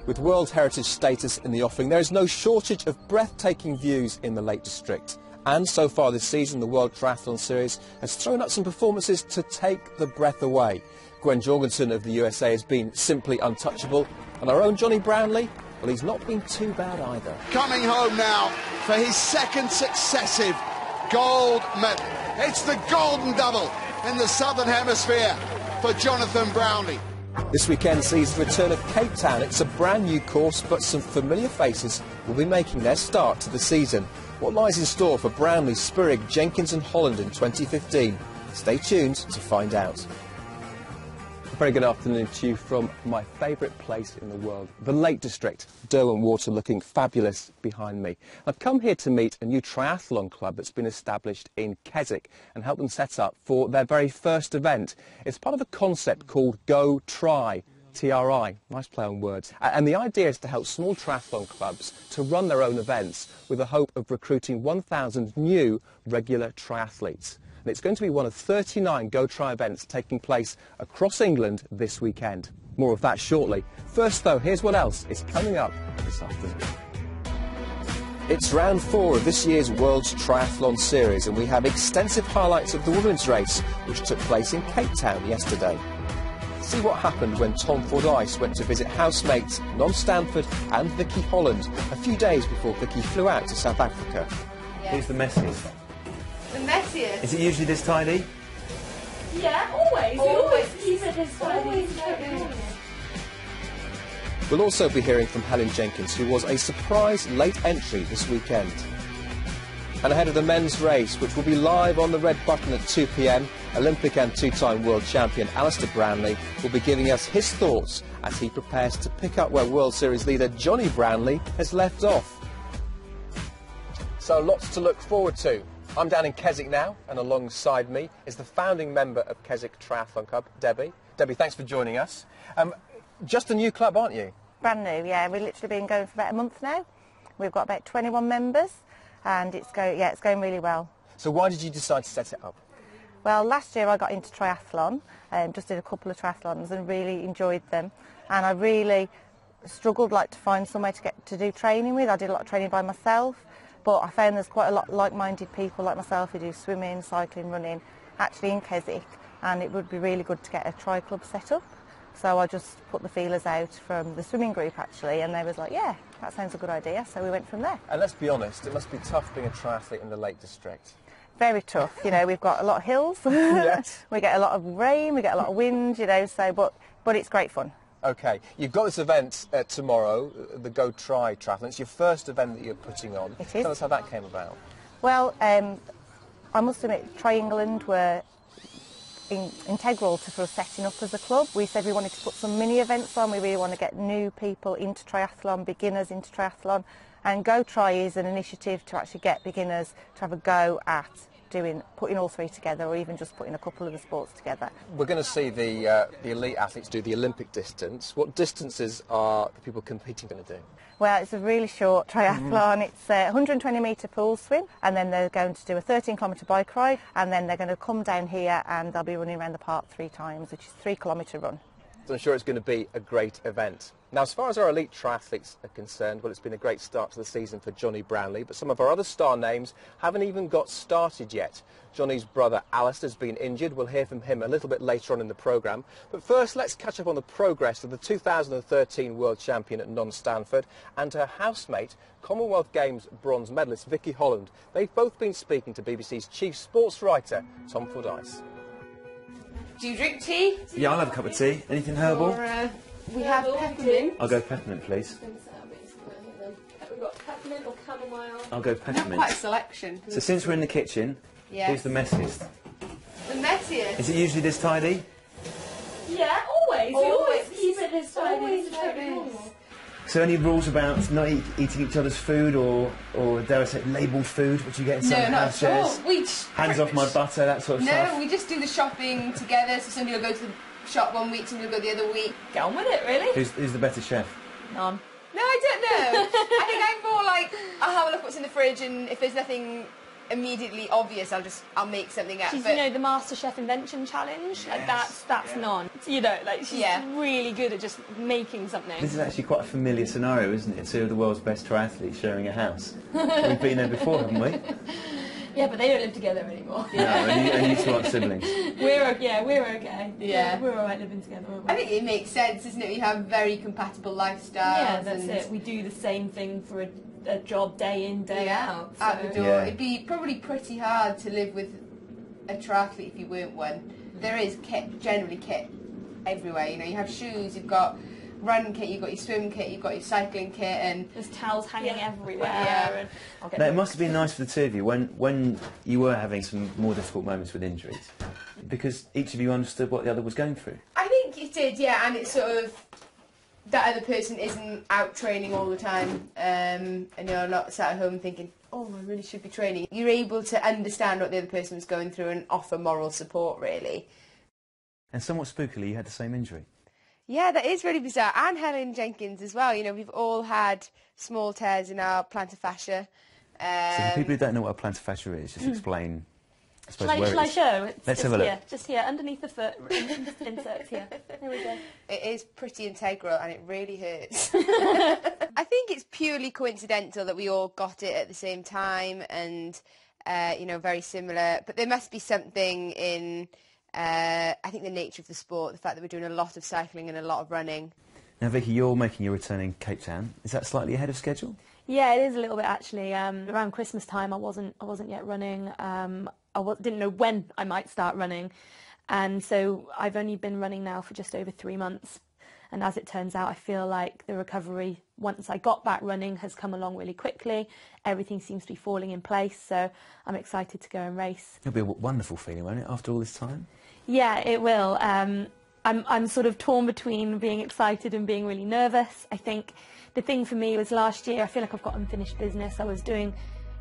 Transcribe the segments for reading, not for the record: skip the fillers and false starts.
With World Heritage status in the offing, there is no shortage of breathtaking views in the Lake District. And so far this season, the World Triathlon Series has thrown up some performances to take the breath away. Gwen Jorgensen of the USA has been simply untouchable, and our own Johnny Brownlee, well, he's not been too bad either. Coming home now for his second successive gold medal. It's the golden double in the Southern Hemisphere for Jonathan Brownlee. This weekend sees the return of Cape Town. It's a brand new course, but some familiar faces will be making their start to the season. What lies in store for Brownlee, Spurrig, Jenkins and Holland in 2015? Stay tuned to find out. A very good afternoon to you from my favourite place in the world, the Lake District. Derwent Water looking fabulous behind me. I've come here to meet a new triathlon club that's been established in Keswick and help them set up for their very first event. It's part of a concept called Go Try, TRI, nice play on words. And the idea is to help small triathlon clubs to run their own events with the hope of recruiting 1,000 new regular triathletes. And it's going to be one of 39 Go Try events taking place across England this weekend. More of that shortly. First though, here's what else is coming up this afternoon. It's round 4 of this year's World's Triathlon Series, and we have extensive highlights of the women's race, which took place in Cape Town yesterday. See what happened when Tom Fordyce went to visit housemates Non Stanford and Vicky Holland a few days before Vicky flew out to South Africa. Who's the messiest? The messiest? Is it usually this tidy? Yeah, always. Always keep it as tidy. We'll also be hearing from Helen Jenkins, who was a surprise late entry this weekend. And ahead of the men's race, which will be live on the red button at 2 p.m, Olympic and two-time world champion Alistair Brownlee will be giving us his thoughts as he prepares to pick up where World Series leader Johnny Brownlee has left off. So lots to look forward to. I'm down in Keswick now, and alongside me is the founding member of Keswick Triathlon Club, Debbie. Debbie, thanks for joining us. Just a new club, aren't you? Brand new, yeah. We've literally been going for about a month now. We've got about 21 members, and it's going really well. So why did you decide to set it up? Well, last year I got into triathlon, just did a couple of triathlons and really enjoyed them. And I really struggled to find somewhere to do training with. I did a lot of training by myself. But I found there's quite a lot of like-minded people like myself who do swimming, cycling, running, actually in Keswick, and it would be really good to get a tri-club set up. So I just put the feelers out from the swimming group actually, and they was like, yeah, that sounds a good idea, so we went from there. And let's be honest, it must be tough being a triathlete in the Lake District. Very tough, you know, we've got a lot of hills, Yes. We get a lot of rain, we get a lot of wind, you know, so, but it's great fun. OK, you've got this event tomorrow, the Go Try Triathlon. It's your first event that you're putting on. It is. Tell us how that came about. Well, I must admit, Tri England were integral to us setting up as a club. We said we wanted to put some mini events on. We really want to get new people into triathlon, beginners into triathlon, and Go Try is an initiative to actually get beginners to have a go at putting all three together, or even just putting a couple of the sports together. We're going to see the elite athletes do the Olympic distance. What distances are the people competing going to do? Well, it's a really short triathlon. It's a 120-metre pool swim, and then they're going to do a 13-kilometre bike ride, and then they're going to come down here and they'll be running around the park 3 times, which is a 3-kilometre run. So I'm sure it's going to be a great event. Now, as far as our elite triathletes are concerned, well, it's been a great start to the season for Johnny Brownlee, but some of our other star names haven't even got started yet. Johnny's brother Alistair's been injured. We'll hear from him a little bit later on in the programme. But first, let's catch up on the progress of the 2013 world champion at Non Stanford and her housemate, Commonwealth Games bronze medalist Vicky Holland. They've both been speaking to BBC's chief sports writer, Tom Fordyce. Do you drink tea? Yeah, I'll have a cup of tea. Anything herbal? Or, we have peppermint. I'll go peppermint, please. We've got peppermint or chamomile. I'll go We have peppermint. quite a selection. So since we're in the kitchen, Yes. who's the messiest? The messiest? Is it usually this tidy? Yeah, always. Always. Keep it as Always like this. So any rules about not eating each other's food, or dare I say, labelled food, which you get in some No, not house at all. shares? Hands off my butter, that sort of No, stuff? we just do the shopping together. So somebody will go to the shop one week, somebody will go the other week. Get on with it, really. Who's the better chef? None. No, I don't know. I think I'm more like, I'll have a look what's in the fridge, and if there's nothing immediately obvious, I'll make something up. She's, but you know, the MasterChef Invention Challenge. Like that's none. You know, like she's really good at just making something. This is actually quite a familiar scenario, isn't it? Two of the world's best triathletes sharing a house. We've been there before, haven't we? Yeah, but they don't live together anymore. No, and you two aren't siblings. We're okay. Yeah. We're alright living together, aren't we? I think it makes sense, doesn't it? We have very compatible lifestyles. Yeah, that's it. We do the same thing for a job day in, day out. So. Out the door. It'd be probably pretty hard to live with a triathlete if you weren't one. There is generally kit everywhere. You know, you have shoes, you've got run kit, you've got your swim kit, you've got your cycling kit, and there's towels hanging everywhere. Yeah. Now, it must have been nice for the two of you when you were having some more difficult moments with injuries, because each of you understood what the other was going through. I think it did, yeah, and it's sort of that other person isn't out training all the time, and you're not sat at home thinking, oh, I really should be training. You're able to understand what the other person was going through and offer moral support, really. And somewhat spookily, you had the same injury. Yeah, that is really bizarre. And Helen Jenkins as well. You know, we've all had small tears in our plantar fascia. So for people who don't know what a plantar fascia is, just explain, I suppose, where Shall I show? Let's have a look. Here, just here, underneath the foot, inserts here. Here we go. It is pretty integral and it really hurts. I think it's purely coincidental that we all got it at the same time and, you know, very similar. But there must be something in... I think the nature of the sport, the fact that we're doing a lot of cycling and a lot of running. Now, Vicky, you're making your return in Cape Town. Is that slightly ahead of schedule? Yeah, it is a little bit actually. Around Christmas time, I wasn't yet running. Didn't know when I might start running, and so I've only been running now for just over 3 months. And as it turns out, I feel like the recovery, once I got back running, has come along really quickly. Everything seems to be falling in place, so I'm excited to go and race. It'll be a wonderful feeling, won't it, after all this time? Yeah, it will. I'm sort of torn between being excited and being really nervous. I think the thing for me was last year, I feel like I've got unfinished business. I was doing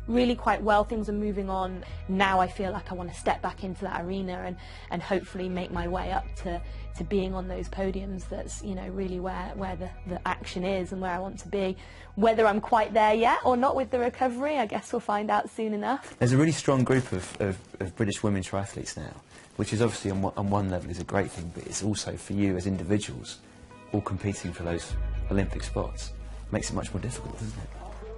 really quite well, things are moving on. Now I feel like I want to step back into that arena and hopefully make my way up to being on those podiums. That's, you know, really where the action is and where I want to be. Whether I'm quite there yet or not with the recovery, I guess we'll find out soon enough. There's a really strong group of British women triathletes now, which is obviously on one level is a great thing, but it's also for you as individuals all competing for those Olympic spots. Makes it much more difficult, doesn't it?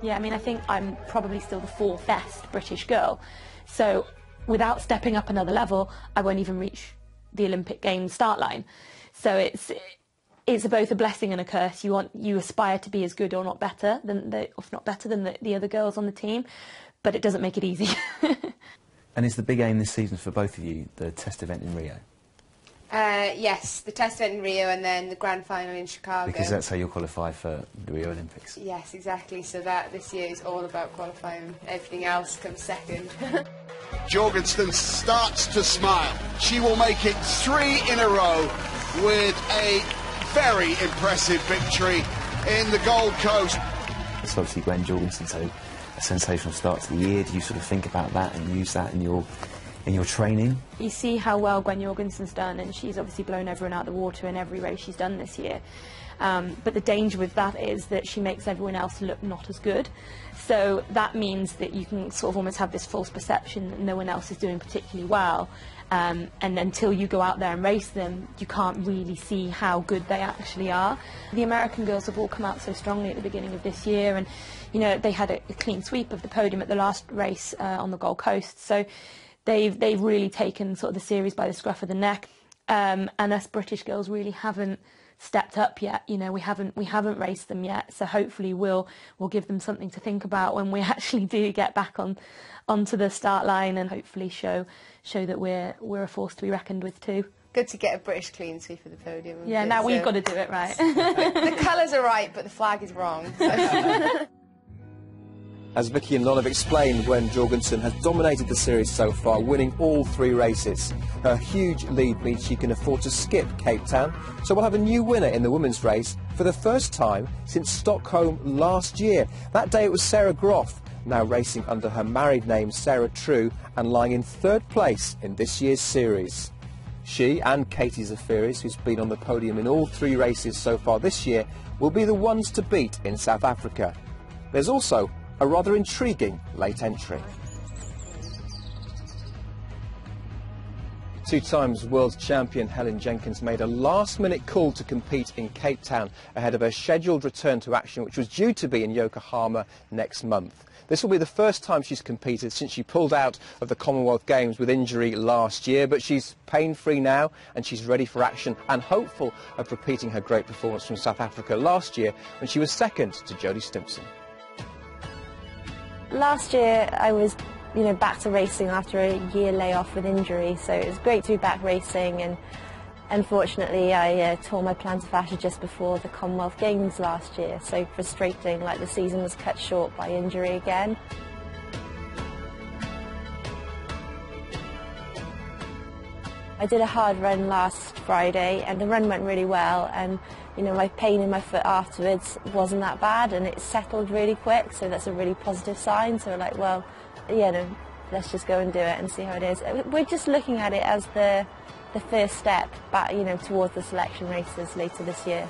Yeah, I mean, I think I'm probably still the 4th best British girl, so without stepping up another level, I won't even reach the Olympic Games start line. So it's both a blessing and a curse. You aspire to be as good or not better than the other girls on the team, but it doesn't make it easy. And is the big aim this season for both of you the test event in Rio? Yes, the test event in Rio and then the grand final in Chicago. Because that's how you'll qualify for the Rio Olympics. Yes, exactly. So that this year is all about qualifying. Everything else comes second. Jorgensen starts to smile. She will make it 3 in a row with a very impressive victory in the Gold Coast. It's obviously Gwen Jorgensen's had a sensational start to the year. Do you sort of think about that and use that in your training? You see how well Gwen Jorgensen's done, and she's obviously blown everyone out of the water in every race she's done this year. But the danger with that is that she makes everyone else look not as good. So that means that you can sort of almost have this false perception that no one else is doing particularly well. And until you go out there and race them, you can't really see how good they actually are. The American girls have all come out so strongly at the beginning of this year, and you know, they had a clean sweep of the podium at the last race on the Gold Coast. So they've really taken sort of the series by the scruff of the neck, and us British girls really haven't stepped up yet. You know, we haven't raced them yet. So hopefully we'll give them something to think about when we actually do get back onto the start line, and hopefully show that we're a force to be reckoned with too. Good to get a British clean sweep of the podium. Yeah, now we've got to do it right. The colours are right, but the flag is wrong. So. As Vicky and Lon have explained, Gwen Jorgensen has dominated the series so far, winning all 3 races. Her huge lead means she can afford to skip Cape Town, so we'll have a new winner in the women's race for the first time since Stockholm last year. That day it was Sarah Groff, now racing under her married name Sarah True and lying in 3rd place in this year's series. She and Katie Zafiris, who's been on the podium in all 3 races so far this year, will be the ones to beat in South Africa. There's also a rather intriguing late entry. Two times world champion Helen Jenkins made a last-minute call to compete in Cape Town ahead of her scheduled return to action, which was due to be in Yokohama next month. This will be the first time she's competed since she pulled out of the Commonwealth Games with injury last year, but she's pain-free now and she's ready for action and hopeful of repeating her great performance from South Africa last year when she was second to Jodie Stimpson. Last year I was back to racing after a year layoff with injury, so it was great to be back racing, and unfortunately I tore my plantar fascia just before the Commonwealth Games last year, so frustrating, like the season was cut short by injury again. I did a hard run last Friday and the run went really well, and my pain in my foot afterwards wasn't that bad and it settled really quick, so that's a really positive sign. So we're like, well, let's just go and do it and see how it is. We're just looking at it as the first step back, towards the selection races later this year.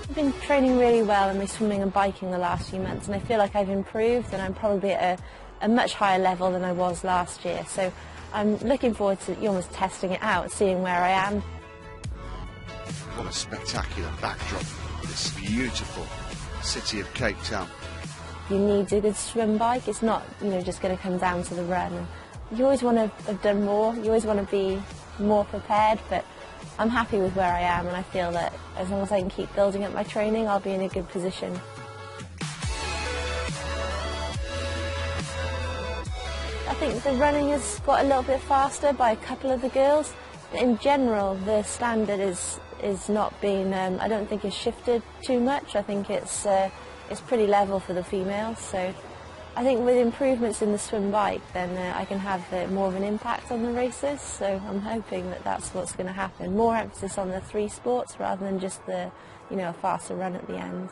I've been training really well in my swimming and biking the last few months, and I feel like I've improved and I'm probably at a much higher level than I was last year. So I'm looking forward to almost testing it out, seeing where I am. What a spectacular backdrop, this beautiful city of Cape Town. You need a good swim bike. It's not just going to come down to the run. You always want to have done more, you always want to be more prepared, but I'm happy with where I am, and I feel that as long as I can keep building up my training, I'll be in a good position. I think the running has got a little bit faster by a couple of the girls. In general, the standard is not being, I don't think it's shifted too much. I think it's pretty level for the females. So I think with improvements in the swim bike, then I can have more of an impact on the races. So I'm hoping that that's what's going to happen. More emphasis on the three sports rather than just a faster run at the end.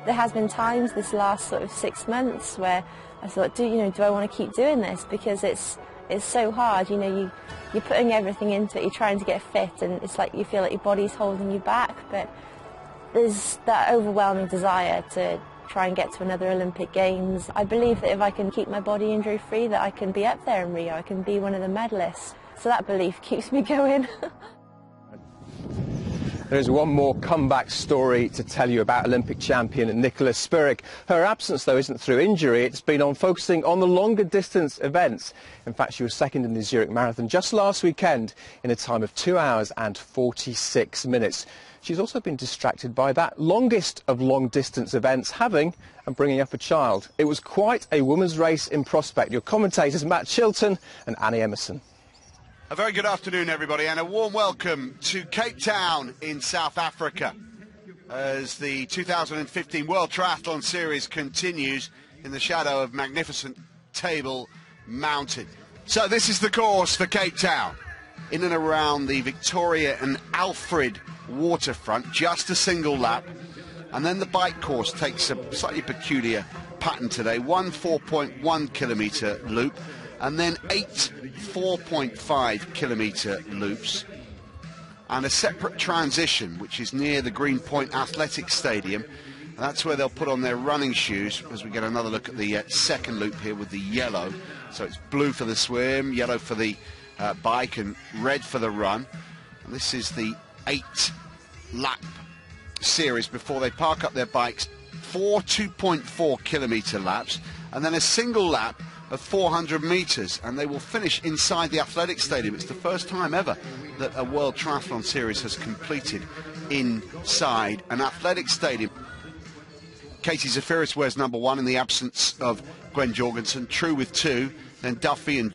There has been times this last sort of 6 months where I thought, do I want to keep doing this? Because it's so hard. You're putting everything into it. You're trying to get fit, and it's like you feel like your body's holding you back. But there's that overwhelming desire to try and get to another Olympic Games. I believe that if I can keep my body injury free, that I can be up there in Rio. I can be one of the medalists. So that belief keeps me going. There is one more comeback story to tell you about Olympic champion Nicola Spirig. Her absence, though, isn't through injury. It's been on focusing on the longer distance events. In fact, she was second in the Zurich Marathon just last weekend in a time of 2 hours and 46 minutes. She's also been distracted by that longest of long-distance events, having and bringing up a child. It was quite a women's race in prospect. Your commentators, Matt Chilton and Annie Emerson. A very good afternoon, everybody, and a warm welcome to Cape Town in South Africa as the 2015 World Triathlon Series continues in the shadow of magnificent Table Mountain. So this is the course for Cape Town, in and around the Victoria and Alfred waterfront, just a single lap, and then the bike course takes a slightly peculiar pattern today. 1 4.1 kilometre loop, and then 8 4.5 kilometre loops, and a separate transition which is near the Greenpoint Athletic Stadium, and that's where they'll put on their running shoes as we get another look at the second loop here with the yellow. So it's blue for the swim, yellow for the bike, and red for the run. And this is the 8 lap series before they park up their bikes. 4 2.4 kilometre laps, and then a single lap of 400 metres, and they will finish inside the athletic stadium. It's the first time ever that a World Triathlon Series has completed inside an athletic stadium. Katie Zafiris wears number 1 in the absence of Gwen Jorgensen. True with 2, then Duffy and